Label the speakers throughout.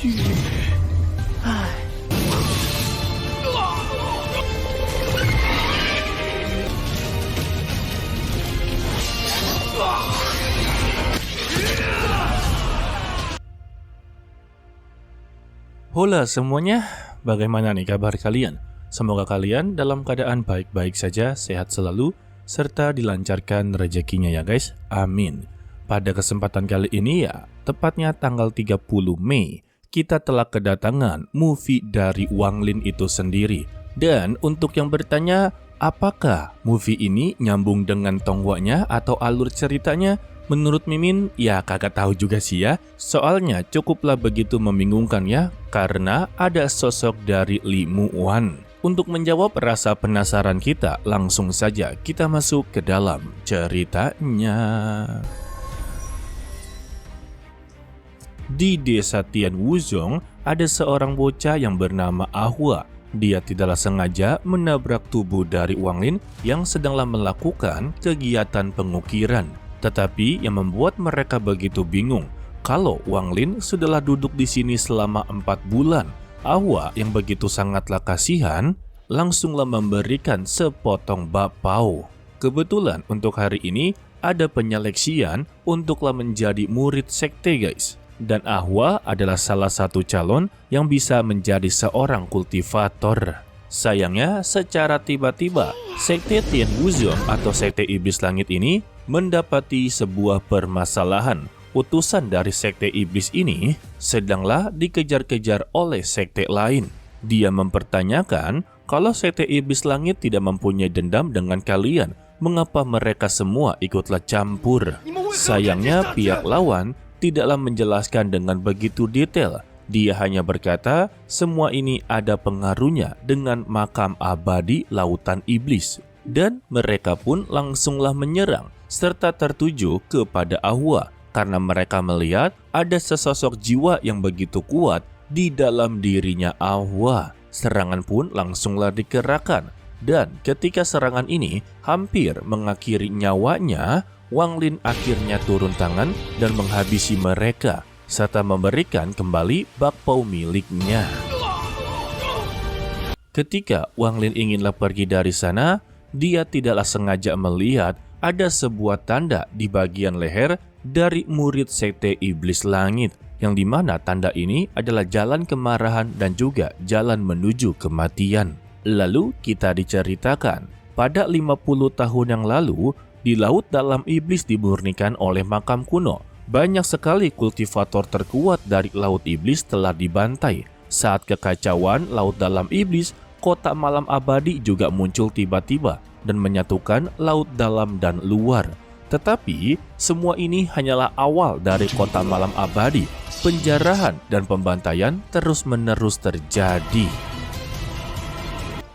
Speaker 1: Hola semuanya, bagaimana nih kabar kalian? Semoga kalian dalam keadaan baik-baik saja, sehat selalu, serta dilancarkan rezekinya ya guys, amin. Pada kesempatan kali ini ya, tepatnya tanggal 30 Mei, kita telah kedatangan movie dari Wang Lin itu sendiri. Dan untuk yang bertanya, apakah movie ini nyambung dengan tonggaknya atau alur ceritanya? Menurut Mimin, ya kagak tahu juga sih ya. Soalnya cukuplah begitu membingungkan ya, karena ada sosok dari Li Muwan. Untuk menjawab rasa penasaran kita, langsung saja kita masuk ke dalam ceritanya. Di desa Tian Wuzhong, ada seorang bocah yang bernama Ahua. Dia tidaklah sengaja menabrak tubuh dari Wang Lin yang sedanglah melakukan kegiatan pengukiran. Tetapi yang membuat mereka begitu bingung, kalau Wang Lin sudahlah duduk di sini selama 4 bulan. Ahua yang begitu sangatlah kasihan, langsunglah memberikan sepotong bakpao. Kebetulan untuk hari ini ada penyeleksian untuklah menjadi murid sekte guys. Dan Ahua adalah salah satu calon yang bisa menjadi seorang kultivator. Sayangnya, secara tiba-tiba, sekte Tian Wuzhong atau sekte iblis langit ini mendapati sebuah permasalahan. Utusan dari sekte iblis ini sedanglah dikejar-kejar oleh sekte lain. Dia mempertanyakan kalau sekte iblis langit tidak mempunyai dendam dengan kalian, mengapa mereka semua ikutlah campur? Sayangnya pihak lawan tidaklah menjelaskan dengan begitu detail. Dia hanya berkata semua ini ada pengaruhnya dengan makam abadi lautan iblis. Dan mereka pun langsunglah menyerang serta tertuju kepada Ahua karena mereka melihat ada sesosok jiwa yang begitu kuat di dalam dirinya Ahua. Serangan pun langsunglah dikerahkan dan ketika serangan ini hampir mengakhiri nyawanya, Wang Lin akhirnya turun tangan dan menghabisi mereka serta memberikan kembali bakpao miliknya. Ketika Wang Lin inginlah pergi dari sana, dia tidaklah sengaja melihat ada sebuah tanda di bagian leher dari murid sekte iblis langit, yang dimana tanda ini adalah jalan kemarahan dan juga jalan menuju kematian. Lalu kita diceritakan, pada 50 tahun yang lalu, di laut dalam iblis dimurnikan oleh makam kuno. Banyak sekali kultivator terkuat dari laut iblis telah dibantai. Saat kekacauan laut dalam iblis, kotak malam abadi juga muncul tiba-tiba dan menyatukan laut dalam dan luar. Tetapi semua ini hanyalah awal dari kota malam abadi. Penjarahan dan pembantaian terus-menerus terjadi.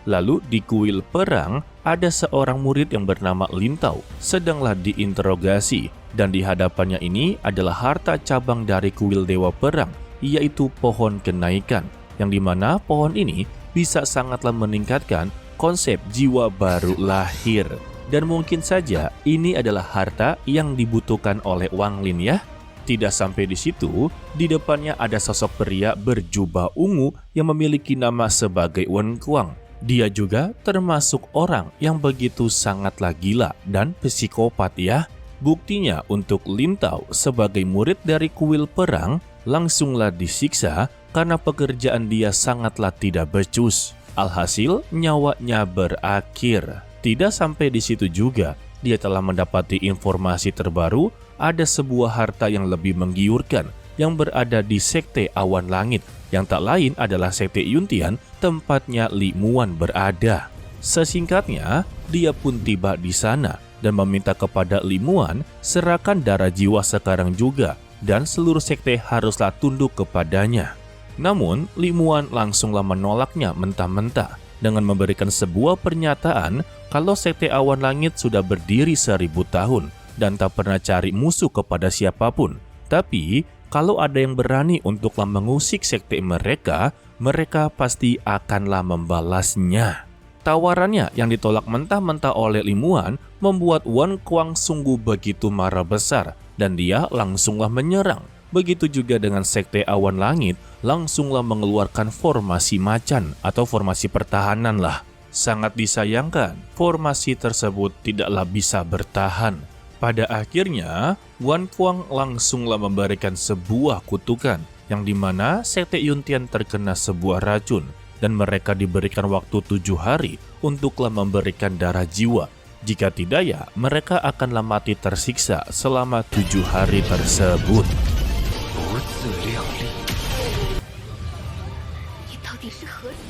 Speaker 1: Lalu di kuil perang, ada seorang murid yang bernama Lin Tao sedanglah diinterogasi. Dan di hadapannya ini adalah harta cabang dari kuil dewa perang, yaitu pohon kenaikan. Yang dimana pohon ini bisa sangatlah meningkatkan konsep jiwa baru lahir. Dan mungkin saja ini adalah harta yang dibutuhkan oleh Wang Lin ya. Tidak sampai di situ, di depannya ada sosok pria berjubah ungu yang memiliki nama sebagai Wen Kuang. Dia juga termasuk orang yang begitu sangatlah gila dan psikopat ya. Buktinya untuk Lin Tao sebagai murid dari kuil perang langsunglah disiksa karena pekerjaan dia sangatlah tidak becus. Alhasil nyawanya berakhir. Tidak sampai di situ juga, dia telah mendapati informasi terbaru ada sebuah harta yang lebih menggiurkan yang berada di sekte awan langit, yang tak lain adalah sekte Yuntian tempatnya Li Muwan berada. Sesingkatnya, dia pun tiba di sana dan meminta kepada Li Muwan serahkan darah jiwa sekarang juga dan seluruh sekte haruslah tunduk kepadanya. Namun, Li Muwan langsunglah menolaknya mentah-mentah dengan memberikan sebuah pernyataan kalau sekte awan langit sudah berdiri 1000 tahun dan tak pernah cari musuh kepada siapapun. Tapi, kalau ada yang berani untuklah mengusik sekte mereka, mereka pasti akanlah membalasnya. Tawarannya yang ditolak mentah-mentah oleh Li Muwan membuat Wen Kuang sungguh begitu marah besar dan dia langsunglah menyerang. Begitu juga dengan Sekte Awan Langit, langsunglah mengeluarkan formasi macan atau formasi pertahanan lah. Sangat disayangkan, formasi tersebut tidaklah bisa bertahan. Pada akhirnya, Wan Kuang langsunglah memberikan sebuah kutukan, yang dimana Sekte Yuntian terkena sebuah racun, dan mereka diberikan waktu 7 hari untuklah memberikan darah jiwa. Jika tidak ya, mereka akanlah mati tersiksa selama 7 hari tersebut.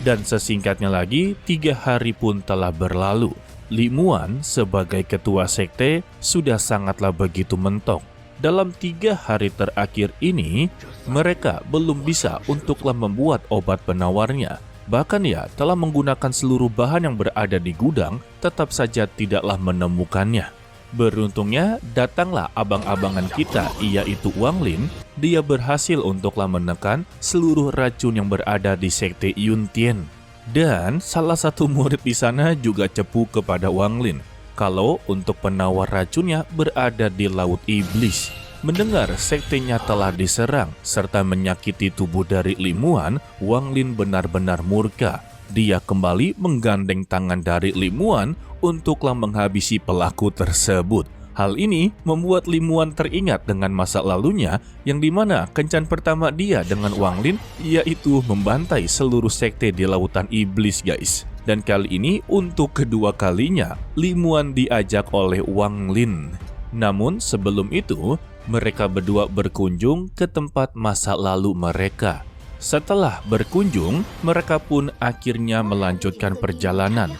Speaker 1: Dan sesingkatnya lagi, 3 hari pun telah berlalu. Li Muan sebagai ketua sekte sudah sangatlah begitu mentok. Dalam 3 hari terakhir ini, mereka belum bisa untuklah membuat obat penawarnya. Bahkan ya, telah menggunakan seluruh bahan yang berada di gudang, tetap saja tidaklah menemukannya. Beruntungnya, datanglah abang-abangan kita, yaitu Wang Lin. Dia berhasil untuklah menekan seluruh racun yang berada di Sekte Yuntian. Dan salah satu murid di sana juga cepu kepada Wang Lin kalau untuk penawar racunnya berada di Laut Iblis. Mendengar sektenya telah diserang serta menyakiti tubuh dari Li Muan, Wang Lin benar-benar murka. Dia kembali menggandeng tangan dari Li Muan untuklah menghabisi pelaku tersebut. Hal ini membuat Li Muan teringat dengan masa lalunya yang dimana kencan pertama dia dengan Wang Lin yaitu membantai seluruh sekte di Lautan Iblis guys. Dan kali ini untuk kedua kalinya Li Muan diajak oleh Wang Lin. Namun sebelum itu mereka berdua berkunjung ke tempat masa lalu mereka. Setelah berkunjung, mereka pun akhirnya melanjutkan perjalanan.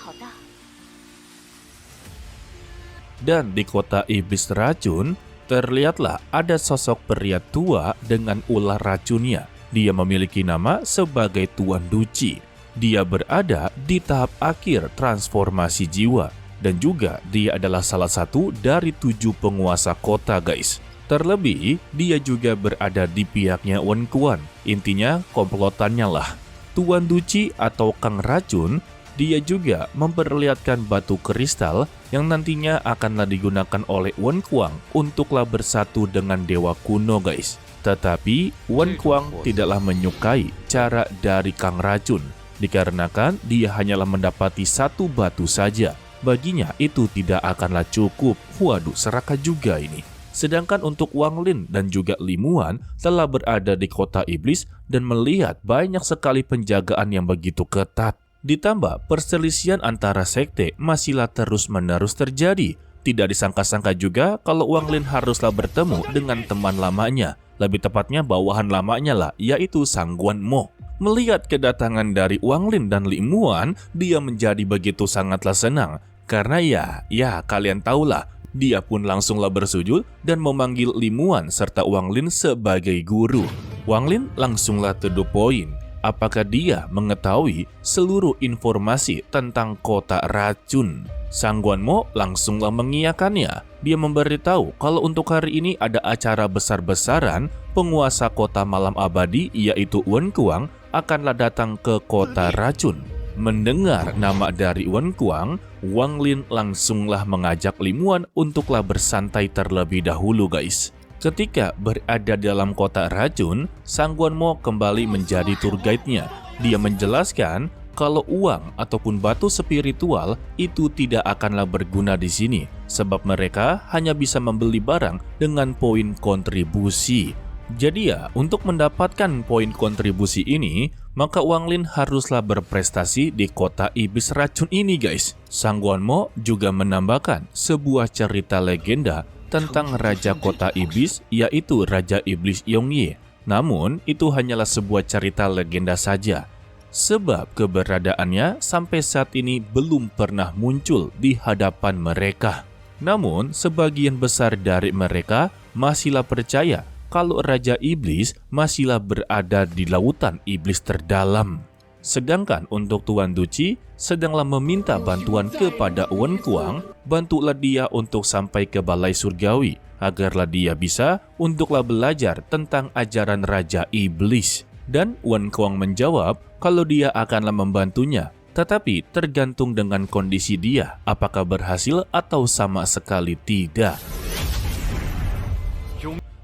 Speaker 1: Dan di kota iblis racun, terlihatlah ada sosok pria tua dengan ular racunnya. Dia memiliki nama sebagai Tuan Duci. Dia berada di tahap akhir transformasi jiwa. Dan juga dia adalah salah satu dari 7 penguasa kota guys. Terlebih, dia juga berada di pihaknya Wan Kuan. Intinya, komplotannya lah. Tuan Duci atau Kang Racun, dia juga memperlihatkan batu kristal yang nantinya akanlah digunakan oleh Wan Kuang untuklah bersatu dengan dewa kuno guys. Tetapi, Wan Kuang tidaklah menyukai cara dari Kang Racun. Dikarenakan dia hanyalah mendapati 1 batu saja. Baginya itu tidak akanlah cukup. Waduh, serakah juga ini. Sedangkan untuk Wang Lin dan juga Li Muan telah berada di kota iblis dan melihat banyak sekali penjagaan yang begitu ketat. Ditambah perselisihan antara sekte masihlah terus-menerus terjadi. Tidak disangka-sangka juga kalau Wang Lin haruslah bertemu dengan teman lamanya. Lebih tepatnya bawahan lamanya lah, yaitu Sang Guan Mo. Melihat kedatangan dari Wang Lin dan Li Muan, dia menjadi begitu sangatlah senang. Karena ya kalian tahulah, dia pun langsunglah bersujud dan memanggil Li Muan serta Wang Lin sebagai guru. Wang Lin langsunglah to the point. Apakah dia mengetahui seluruh informasi tentang kota racun? Sang Guan Mo langsunglah mengiyakannya. Dia memberitahu kalau untuk hari ini ada acara besar-besaran, penguasa kota malam abadi yaitu Wan Kuang akanlah datang ke kota racun. Mendengar nama dari Wan Kuang, Wang Lin langsunglah mengajak Li Muan untuklah bersantai terlebih dahulu guys. Ketika berada dalam kota racun, Sang Guan Mo kembali menjadi tour guide-nya. Dia menjelaskan kalau uang ataupun batu spiritual itu tidak akanlah berguna di sini, sebab mereka hanya bisa membeli barang dengan poin kontribusi. Jadi ya, untuk mendapatkan poin kontribusi ini, maka Wang Lin haruslah berprestasi di kota iblis racun ini guys. Sang Guan Mo juga menambahkan sebuah cerita legenda tentang Raja Kota Iblis, yaitu Raja Iblis Yongye. Namun, itu hanyalah sebuah cerita legenda saja. Sebab keberadaannya sampai saat ini belum pernah muncul di hadapan mereka. Namun, sebagian besar dari mereka masihlah percaya kalau Raja Iblis masihlah berada di lautan iblis terdalam. Sedangkan untuk Tuan Duci sedanglah meminta bantuan kepada Wan Kuang, bantulah dia untuk sampai ke balai surgawi, agarlah dia bisa untuklah belajar tentang ajaran Raja Iblis. Dan Wan Kuang menjawab kalau dia akanlah membantunya, tetapi tergantung dengan kondisi dia, apakah berhasil atau sama sekali tidak.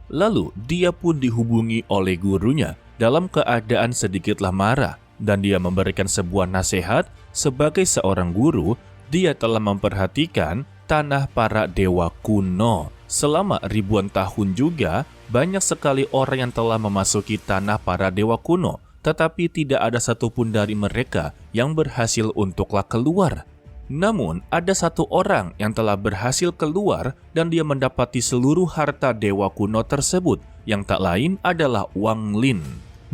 Speaker 1: Lalu dia pun dihubungi oleh gurunya dalam keadaan sedikitlah marah, dan dia memberikan sebuah nasihat. Sebagai seorang guru, dia telah memperhatikan tanah para dewa kuno. Selama ribuan tahun juga, banyak sekali orang yang telah memasuki tanah para dewa kuno, tetapi tidak ada satupun dari mereka yang berhasil untuklah keluar. Namun, ada satu orang yang telah berhasil keluar dan dia mendapati seluruh harta dewa kuno tersebut, yang tak lain adalah Wang Lin.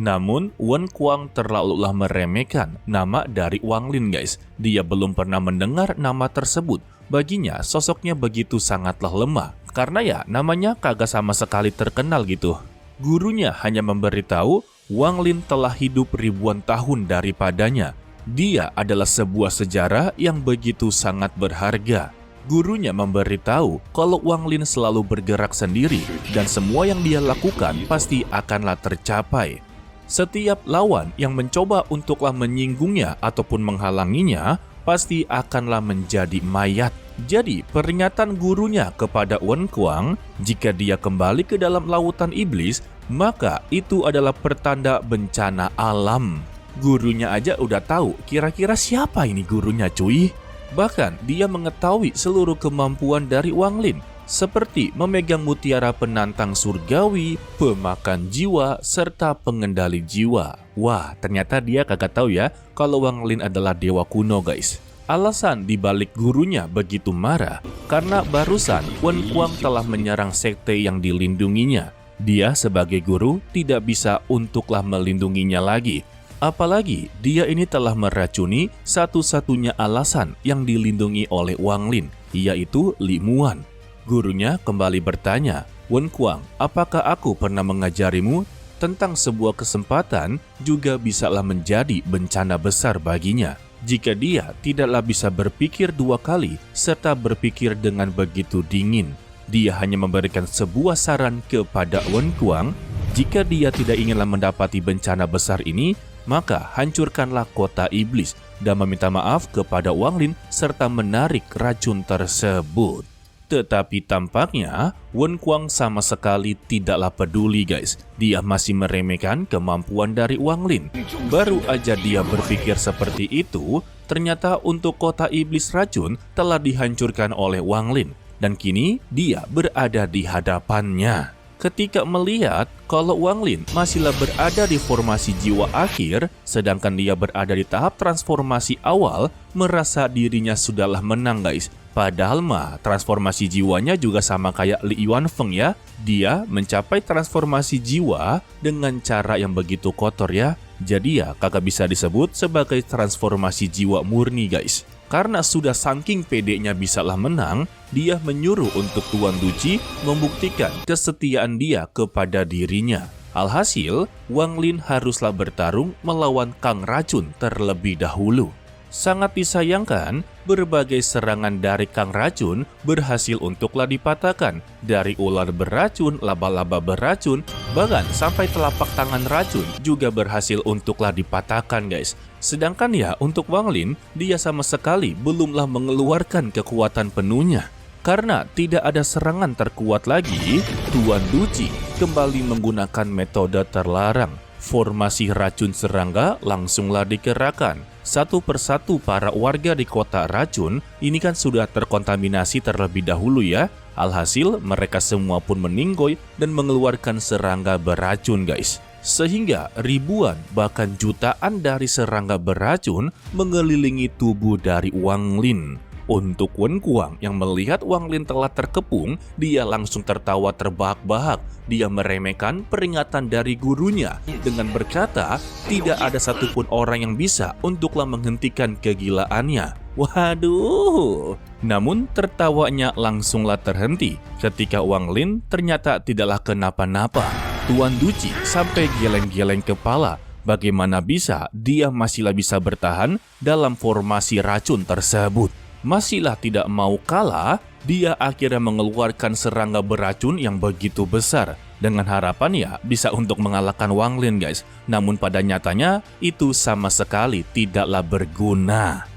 Speaker 1: Namun, Wen Kuang terlalulah meremehkan nama dari Wang Lin, guys. Dia belum pernah mendengar nama tersebut. Baginya, sosoknya begitu sangatlah lemah, karena ya namanya kagak sama sekali terkenal gitu. Gurunya hanya memberitahu Wang Lin telah hidup ribuan tahun daripadanya. Dia adalah sebuah sejarah yang begitu sangat berharga. Gurunya memberitahu kalau Wang Lin selalu bergerak sendiri dan semua yang dia lakukan pasti akanlah tercapai. Setiap lawan yang mencoba untuklah menyinggungnya ataupun menghalanginya pasti akanlah menjadi mayat. Jadi peringatan gurunya kepada Wen Kuang, jika dia kembali ke dalam lautan iblis, maka itu adalah pertanda bencana alam. Gurunya aja udah tahu kira-kira siapa ini gurunya, cuy. Bahkan dia mengetahui seluruh kemampuan dari Wang Lin, seperti memegang mutiara penantang surgawi, pemakan jiwa, serta pengendali jiwa. Wah, ternyata dia kagak tahu ya kalau Wang Lin adalah dewa kuno, guys. Alasan dibalik gurunya begitu marah karena barusan Wen Kuang telah menyerang sekte yang dilindunginya. Dia sebagai guru tidak bisa untuklah melindunginya lagi. Apalagi dia ini telah meracuni satu-satunya alasan yang dilindungi oleh Wang Lin, yaitu Li Muan. Gurunya kembali bertanya, Wen Kuang, apakah aku pernah mengajarimu tentang sebuah kesempatan juga bisalah menjadi bencana besar baginya? Jika dia tidaklah bisa berpikir dua kali serta berpikir dengan begitu dingin. Dia hanya memberikan sebuah saran kepada Wen Kuang, jika dia tidak inginlah mendapati bencana besar ini, maka hancurkanlah kota iblis dan meminta maaf kepada Wang Lin serta menarik racun tersebut. Tetapi tampaknya Wen Kuang sama sekali tidaklah peduli, guys. Dia masih meremehkan kemampuan dari Wang Lin. Baru aja dia berpikir seperti itu, ternyata untuk kota iblis racun telah dihancurkan oleh Wang Lin. Dan kini dia berada di hadapannya. Ketika melihat kalau Wang Lin masihlah berada di formasi jiwa akhir, sedangkan dia berada di tahap transformasi awal, merasa dirinya sudahlah menang, guys. Padahal mah transformasi jiwanya juga sama kayak Li Yuanfeng ya. Dia mencapai transformasi jiwa dengan cara yang begitu kotor ya. Jadi ya kagak bisa disebut sebagai transformasi jiwa murni, guys. Karena sudah saking pedenya bisalah menang, dia menyuruh untuk Tuan Duci membuktikan kesetiaan dia kepada dirinya. Alhasil, Wang Lin haruslah bertarung melawan Kang Racun terlebih dahulu. Sangat disayangkan, berbagai serangan dari Kang Racun berhasil untuklah dipatahkan. Dari ular beracun, laba-laba beracun, bahkan sampai telapak tangan racun juga berhasil untuklah dipatahkan, guys. Sedangkan ya untuk Wang Lin, dia sama sekali belumlah mengeluarkan kekuatan penuhnya. Karena tidak ada serangan terkuat lagi, Tuan Duci kembali menggunakan metode terlarang. Formasi racun serangga langsunglah dikerahkan. Satu persatu para warga di kota racun ini kan sudah terkontaminasi terlebih dahulu ya. Alhasil mereka semua pun meninggoy dan mengeluarkan serangga beracun, guys. Sehingga ribuan bahkan jutaan dari serangga beracun mengelilingi tubuh dari Wang Lin. Untuk Wen Kuang yang melihat Wang Lin telah terkepung, dia langsung tertawa terbahak-bahak. Dia meremehkan peringatan dari gurunya dengan berkata, tidak ada satupun orang yang bisa untuklah menghentikan kegilaannya. Waduh! Namun tertawanya langsunglah terhenti ketika Wang Lin ternyata tidaklah kenapa-napa. Tuan Duci sampai geleng-geleng kepala. Bagaimana bisa dia masihlah bisa bertahan dalam formasi racun tersebut? Masihlah tidak mau kalah, dia akhirnya mengeluarkan serangga beracun yang begitu besar dengan harapan ya bisa untuk mengalahkan Wang Lin, guys. Namun pada nyatanya itu sama sekali tidaklah berguna.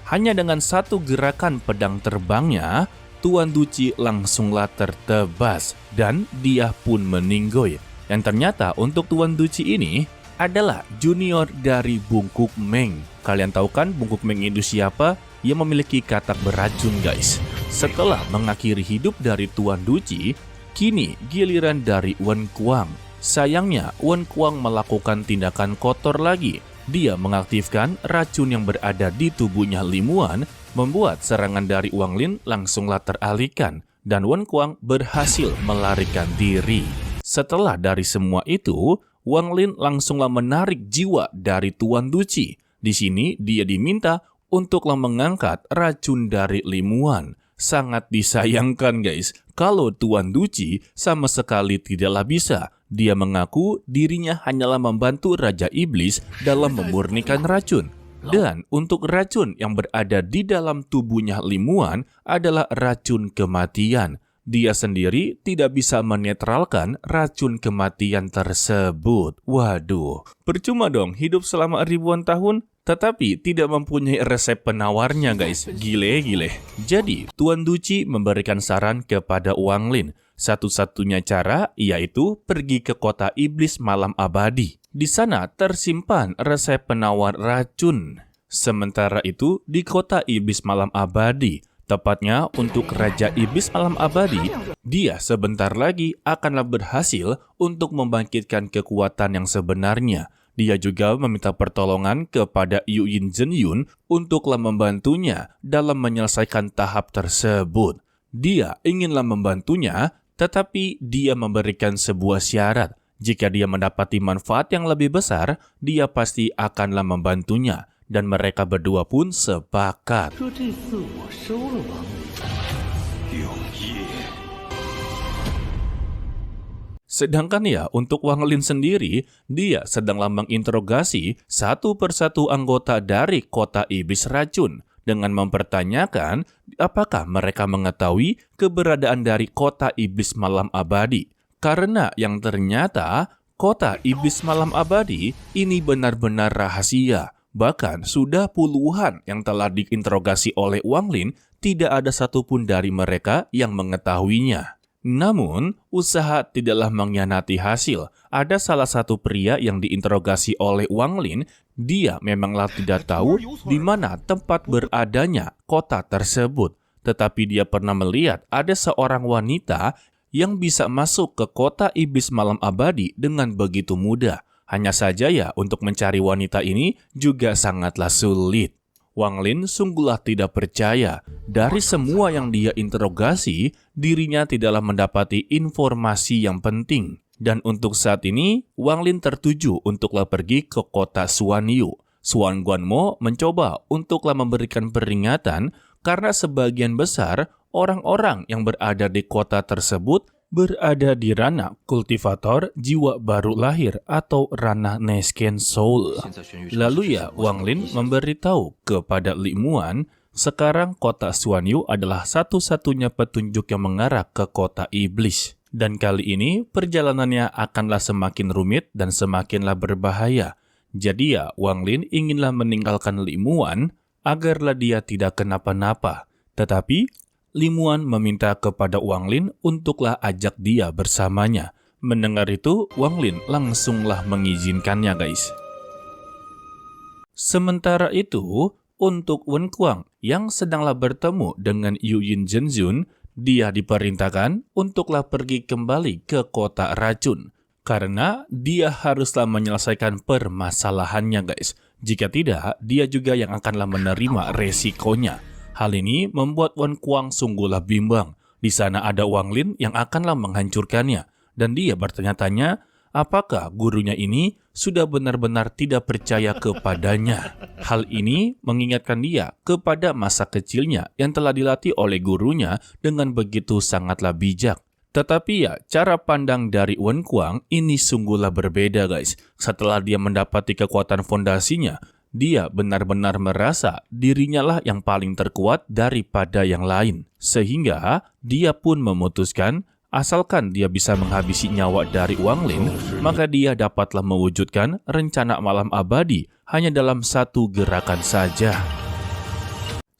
Speaker 1: Hanya dengan satu gerakan pedang terbangnya, Tuan Duci langsunglah tertebas dan dia pun meninggoy. Yang ternyata untuk Tuan Duci ini adalah junior dari Bungkuk Meng. Kalian tahu kan Bungkuk Meng itu siapa? Ia memiliki katak beracun guys. Setelah mengakhiri hidup dari Tuan Duci, kini giliran dari Wen Kuang. Sayangnya Wen Kuang melakukan tindakan kotor lagi. Dia mengaktifkan racun yang berada di tubuhnya Limuan, membuat serangan dari Wang Lin langsunglah teralihkan dan Wen Kuang berhasil melarikan diri. Setelah dari semua itu, Wang Lin langsunglah menarik jiwa dari Tuan Duci. Di sini dia diminta untuklah mengangkat racun dari Limuan. Sangat disayangkan guys, kalau Tuan Duci sama sekali tidaklah bisa. Dia mengaku dirinya hanyalah membantu Raja Iblis dalam memurnikan racun. Dan untuk racun yang berada di dalam tubuhnya Limuan adalah racun kematian. Dia sendiri tidak bisa menetralkan racun kematian tersebut. Waduh, percuma dong hidup selama ribuan tahun, tetapi tidak mempunyai resep penawarnya guys. Gile. Jadi, Tuan Duci memberikan saran kepada Wang Lin. Satu-satunya cara yaitu pergi ke kota iblis malam abadi. Di sana tersimpan resep penawar racun. Sementara itu, di kota iblis malam abadi, tepatnya untuk Raja Iblis Malam Abadi, dia sebentar lagi akanlah berhasil untuk membangkitkan kekuatan yang sebenarnya. Dia juga meminta pertolongan kepada Yu Yin Zhenyun untuklah membantunya dalam menyelesaikan tahap tersebut. Dia inginlah membantunya, tetapi dia memberikan sebuah syarat. Jika dia mendapati manfaat yang lebih besar, dia pasti akanlah membantunya. Dan mereka berdua pun sepakat. Sedangkan ya, untuk Wang Lin sendiri, dia sedanglah menginterogasi satu persatu anggota dari kota iblis racun dengan mempertanyakan apakah mereka mengetahui keberadaan dari kota iblis malam abadi. Karena yang ternyata kota iblis malam abadi ini benar-benar rahasia. Bahkan sudah puluhan yang telah diinterogasi oleh Wang Lin, tidak ada satupun dari mereka yang mengetahuinya. Namun, usaha tidaklah mengkhianati hasil. Ada salah satu pria yang diinterogasi oleh Wang Lin, dia memanglah tidak tahu di mana tempat beradanya kota tersebut. Tetapi dia pernah melihat ada seorang wanita yang bisa masuk ke kota iblis malam abadi dengan begitu mudah. Hanya saja ya, untuk mencari wanita ini juga sangatlah sulit. Wang Lin sungguhlah tidak percaya. Dari semua yang dia interogasi, dirinya tidaklah mendapati informasi yang penting. Dan untuk saat ini, Wang Lin tertuju untuklah pergi ke kota Xuanyu. Xuan Guanmo mencoba untuklah memberikan peringatan karena sebagian besar orang-orang yang berada di kota tersebut berada di ranah kultivator jiwa baru lahir atau ranah Nesken Soul. Lalu ya, Wang Lin memberitahu kepada Limuan, sekarang kota Xuanyu adalah satu-satunya petunjuk yang mengarah ke kota iblis. Dan kali ini perjalanannya akanlah semakin rumit dan semakinlah berbahaya. Jadi ya, Wang Lin inginlah meninggalkan Limuan agarlah dia tidak kenapa-napa. Tetapi Limuan meminta kepada Wang Lin untuklah ajak dia bersamanya. Mendengar itu, Wang Lin langsunglah mengizinkannya guys. Sementara itu, untuk Wen Kuang yang sedanglah bertemu dengan Yu Yin Zhenyun, dia diperintahkan untuklah pergi kembali ke kota racun. Karena dia haruslah menyelesaikan permasalahannya guys. Jika tidak, dia juga yang akanlah menerima resikonya. Hal ini membuat Wen Kuang sungguhlah bimbang. Di sana ada Wang Lin yang akanlah menghancurkannya. Dan dia bertanya-tanya, apakah gurunya ini sudah benar-benar tidak percaya kepadanya. Hal ini mengingatkan dia kepada masa kecilnya yang telah dilatih oleh gurunya dengan begitu sangatlah bijak. Tetapi ya, cara pandang dari Wen Kuang ini sungguhlah berbeda guys. Setelah dia mendapati kekuatan fondasinya, dia benar-benar merasa dirinya lah yang paling terkuat daripada yang lain. Sehingga dia pun memutuskan asalkan dia bisa menghabisi nyawa dari Wang Lin, maka dia dapatlah mewujudkan rencana malam abadi hanya dalam satu gerakan saja.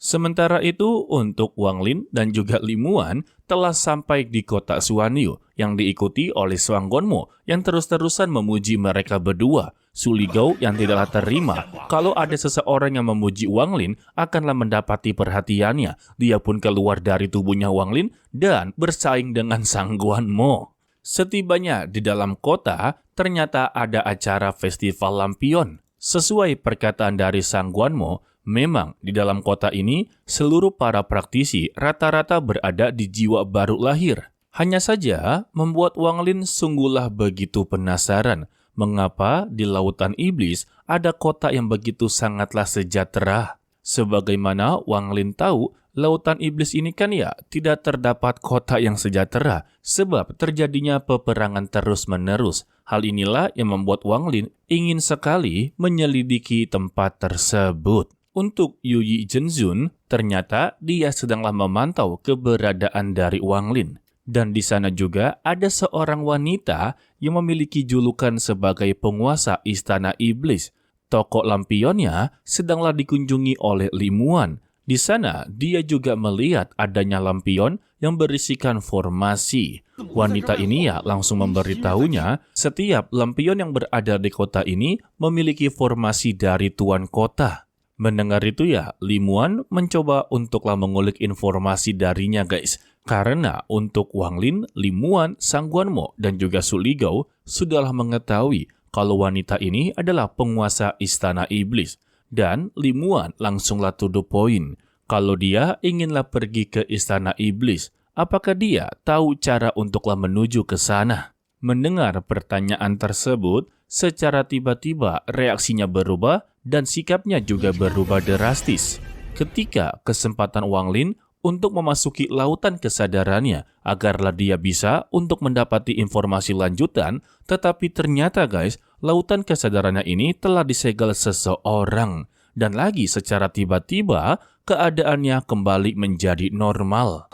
Speaker 1: Sementara itu, untuk Wang Lin dan juga Li Muan telah sampai di kota Suanyu yang diikuti oleh Shuang Guanmo yang terus-terusan memuji mereka berdua. Su Ligao yang tidaklah terima kalau ada seseorang yang memuji Wang Lin akanlah mendapati perhatiannya. Dia pun keluar dari tubuhnya Wang Lin dan bersaing dengan Sang Guanmo. Setibanya di dalam kota, ternyata ada acara festival lampion. Sesuai perkataan dari Sang Guanmo, memang di dalam kota ini, seluruh para praktisi rata-rata berada di jiwa baru lahir. Hanya saja, membuat Wang Lin sungguhlah begitu penasaran, mengapa di lautan iblis ada kota yang begitu sangatlah sejahtera. Sebagaimana Wang Lin tahu, lautan iblis ini kan ya tidak terdapat kota yang sejahtera, sebab terjadinya peperangan terus-menerus. Hal inilah yang membuat Wang Lin ingin sekali menyelidiki tempat tersebut. Untuk Yuyi Zhenzun, ternyata dia sedanglah memantau keberadaan dari Wang Lin. Dan di sana juga ada seorang wanita yang memiliki julukan sebagai penguasa istana iblis. Toko lampionnya sedanglah dikunjungi oleh Li Muan. Di sana dia juga melihat adanya lampion yang berisikan formasi. Wanita ini ya langsung memberitahunya setiap lampion yang berada di kota ini memiliki formasi dari tuan kota. Mendengar itu ya, Li Muan mencoba untuklah mengulik informasi darinya guys. Karena untuk Wang Lin, Li Muan, Sang Guanmo, dan juga Su Ligao sudahlah mengetahui kalau wanita ini adalah penguasa istana iblis. Dan Li Muan langsunglah to the point. Kalau dia inginlah pergi ke istana iblis, apakah dia tahu cara untuklah menuju ke sana? Mendengar pertanyaan tersebut, secara tiba-tiba reaksinya berubah dan sikapnya juga berubah drastis. Ketika kesempatan Wang Lin untuk memasuki lautan kesadarannya agarlah dia bisa untuk mendapati informasi lanjutan, tetapi ternyata guys, lautan kesadarannya ini telah disegel seseorang. Dan lagi secara tiba-tiba, keadaannya kembali menjadi normal.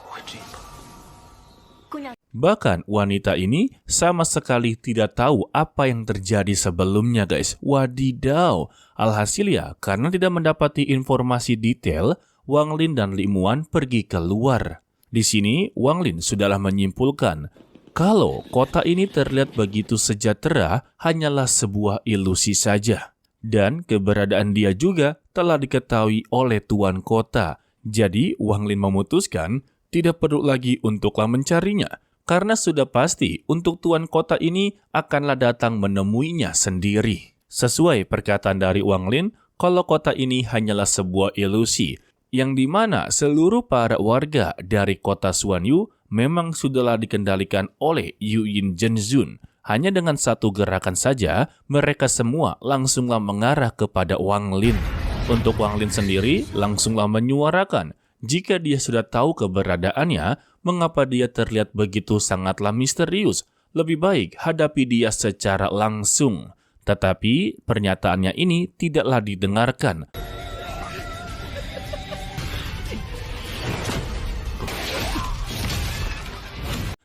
Speaker 1: Bahkan wanita ini sama sekali tidak tahu apa yang terjadi sebelumnya guys. Wadidaw. Alhasil ya, karena tidak mendapati informasi detail, Wang Lin dan Li Muan pergi keluar. Di sini Wang Lin sudahlah menyimpulkan kalau kota ini terlihat begitu sejahtera hanyalah sebuah ilusi saja. Dan keberadaan dia juga telah diketahui oleh tuan kota. Jadi Wang Lin memutuskan tidak perlu lagi untuklah mencarinya. Karena sudah pasti untuk tuan kota ini akanlah datang menemuinya sendiri. Sesuai perkataan dari Wang Lin, kalau kota ini hanyalah sebuah ilusi, yang dimana seluruh para warga dari kota Suanyu memang sudahlah dikendalikan oleh Yuyi Zhenzun. Hanya dengan satu gerakan saja, mereka semua langsunglah mengarah kepada Wang Lin. Untuk Wang Lin sendiri, langsunglah menyuarakan, jika dia sudah tahu keberadaannya, mengapa dia terlihat begitu sangatlah misterius? Lebih baik hadapi dia secara langsung. Tetapi pernyataannya ini tidaklah didengarkan.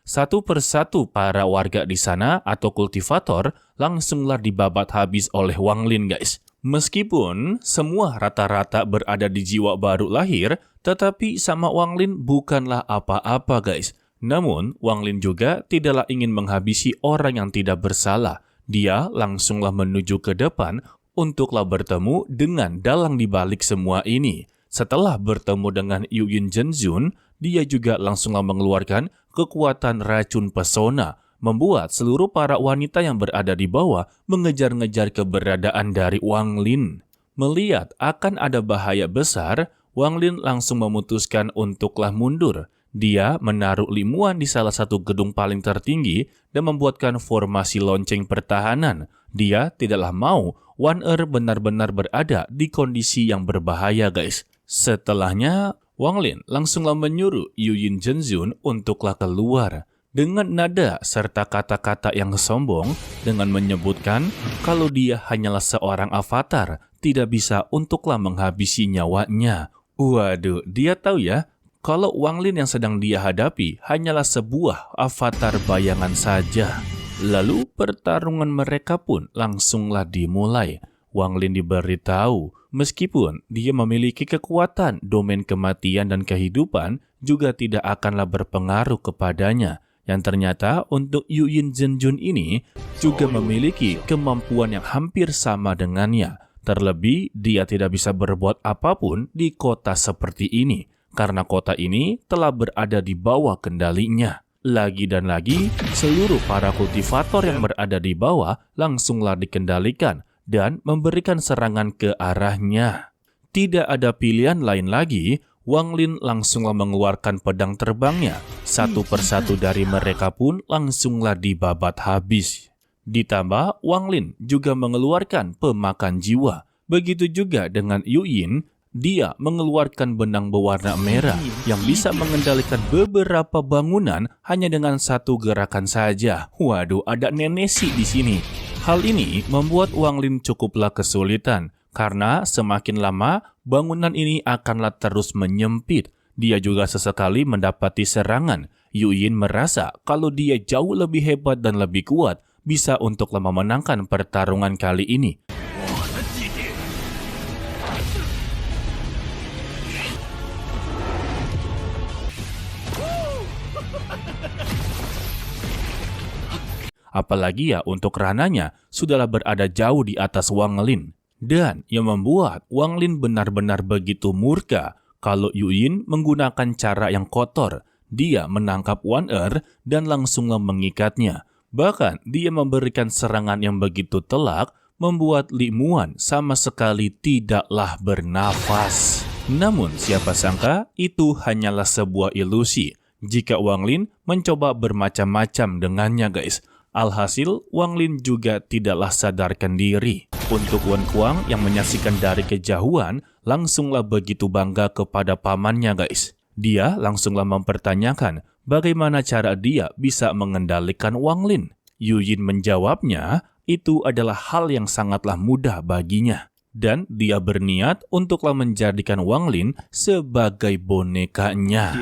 Speaker 1: Satu persatu para warga di sana atau kultivator langsunglah dibabat habis oleh Wang Lin guys. Meskipun semua rata-rata berada di jiwa baru lahir, tetapi sama Wang Lin bukanlah apa-apa guys. Namun, Wang Lin juga tidaklah ingin menghabisi orang yang tidak bersalah. Dia langsunglah menuju ke depan untuklah bertemu dengan dalang di balik semua ini. Setelah bertemu dengan Yuyi Zhenzun, dia juga langsunglah mengeluarkan kekuatan racun pesona, membuat seluruh para wanita yang berada di bawah mengejar-ngejar keberadaan dari Wang Lin. Melihat akan ada bahaya besar, Wang Lin langsung memutuskan untuklah mundur. Dia menaruh Li Muan di salah satu gedung paling tertinggi dan membuatkan formasi lonceng pertahanan. Dia tidaklah mau Wan benar-benar berada di kondisi yang berbahaya guys. Setelahnya, Wang Lin langsunglah menyuruh Yuyi Zhenzun untuklah keluar dengan nada serta kata-kata yang sombong dengan menyebutkan kalau dia hanyalah seorang avatar, tidak bisa untuklah menghabisi nyawanya. Waduh, dia tahu ya, kalau Wang Lin yang sedang dia hadapi hanyalah sebuah avatar bayangan saja. Lalu pertarungan mereka pun langsunglah dimulai. Wang Lin diberitahu, meskipun dia memiliki kekuatan domain kematian dan kehidupan, juga tidak akanlah berpengaruh kepadanya. Yang ternyata untuk Yuying Zhenjun ini juga memiliki kemampuan yang hampir sama dengannya. Terlebih, dia tidak bisa berbuat apapun di kota seperti ini, karena kota ini telah berada di bawah kendalinya. Lagi dan lagi, seluruh para kultivator yang berada di bawah langsunglah dikendalikan dan memberikan serangan ke arahnya. Tidak ada pilihan lain lagi, Wang Lin langsunglah mengeluarkan pedang terbangnya. Satu persatu dari mereka pun langsunglah dibabat habis. Ditambah, Wang Lin juga mengeluarkan pemakan jiwa. Begitu juga dengan Yuying, dia mengeluarkan benang berwarna merah yang bisa mengendalikan beberapa bangunan hanya dengan satu gerakan saja. Waduh, ada Nenesi di sini. Hal ini membuat Wang Lin cukuplah kesulitan, karena semakin lama bangunan ini akanlah terus menyempit. Dia juga sesekali mendapati serangan. Yuying merasa kalau dia jauh lebih hebat dan lebih kuat, bisa untuklah memenangkan pertarungan kali ini. Apalagi ya untuk rananya sudahlah berada jauh di atas Wang Lin. Dan yang membuat Wang Lin benar-benar begitu murka kalau Yuying menggunakan cara yang kotor. Dia menangkap Wan dan langsunglah mengikatnya. Bahkan dia memberikan serangan yang begitu telak membuat Li Muan sama sekali tidaklah bernafas. Namun siapa sangka itu hanyalah sebuah ilusi jika Wang Lin mencoba bermacam-macam dengannya guys. Alhasil, Wang Lin juga tidaklah sadarkan diri. Untuk Wen Kuang yang menyaksikan dari kejauhan, langsunglah begitu bangga kepada pamannya guys. Dia langsunglah mempertanyakan bagaimana cara dia bisa mengendalikan Wang Lin. Yuying menjawabnya, itu adalah hal yang sangatlah mudah baginya. Dan dia berniat untuklah menjadikan Wang Lin sebagai bonekanya.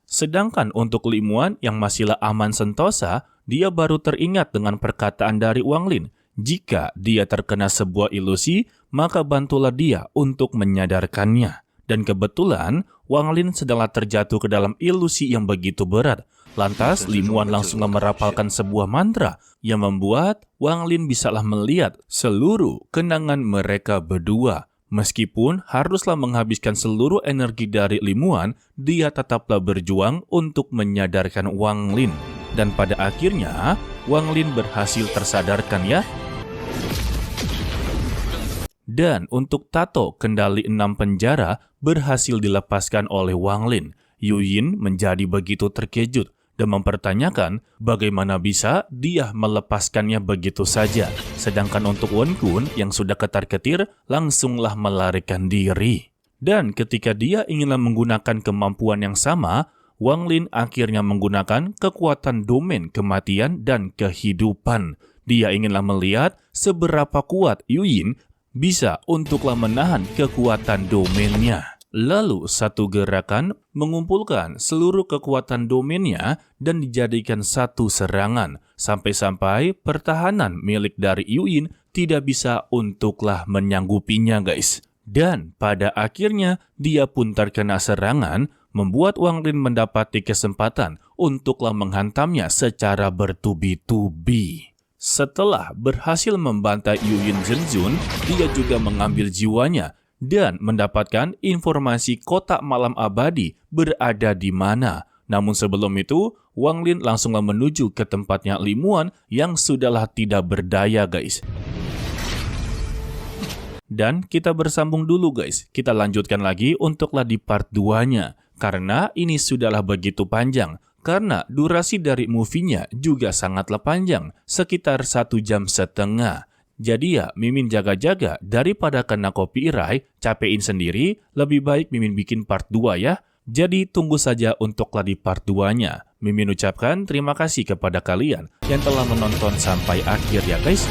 Speaker 1: Sedangkan untuk Li Muan yang masihlah aman sentosa, dia baru teringat dengan perkataan dari Wang Lin. Jika dia terkena sebuah ilusi, maka bantulah dia untuk menyadarkannya. Dan kebetulan, Wang Lin sedanglah terjatuh ke dalam ilusi yang begitu berat. Lantas, Li Muan langsunglah merapalkan sebuah mantra yang membuat Wang Lin bisalah melihat seluruh kenangan mereka berdua. Meskipun haruslah menghabiskan seluruh energi dari Li Muan, dia tetaplah berjuang untuk menyadarkan Wang Lin. Dan pada akhirnya, Wang Lin berhasil tersadarkan ya. Dan untuk tato kendali 6 penjara berhasil dilepaskan oleh Wang Lin. Yuying menjadi begitu terkejut dan mempertanyakan bagaimana bisa dia melepaskannya begitu saja. Sedangkan untuk Wen Kun yang sudah ketar-ketir langsunglah melarikan diri. Dan ketika dia inginlah menggunakan kemampuan yang sama, Wang Lin akhirnya menggunakan kekuatan domain kematian dan kehidupan. Dia inginlah melihat seberapa kuat Yuying bisa untuklah menahan kekuatan domainnya. Lalu satu gerakan mengumpulkan seluruh kekuatan domainnya dan dijadikan satu serangan. Sampai-sampai pertahanan milik dari Yuying tidak bisa untuklah menyanggupinya guys. Dan pada akhirnya dia pun terkena serangan, membuat Wang Lin mendapati kesempatan untuklah menghantamnya secara bertubi-tubi. Setelah berhasil membantai Yuying Zhenjun, dia juga mengambil jiwanya dan mendapatkan informasi kotak malam abadi berada di mana. Namun sebelum itu, Wang Lin langsunglah menuju ke tempatnya Li Muan yang sudahlah tidak berdaya guys. Dan kita bersambung dulu guys, kita lanjutkan lagi untuklah di part 2-nya. Karena ini sudahlah begitu panjang. Karena durasi dari movie-nya juga sangatlah panjang, sekitar 1,5 jam. Jadi ya, Mimin jaga-jaga daripada kena copyright, capein sendiri, lebih baik Mimin bikin part 2 ya. Jadi tunggu saja untuklah di part 2-nya. Mimin ucapkan terima kasih kepada kalian yang telah menonton sampai akhir ya guys.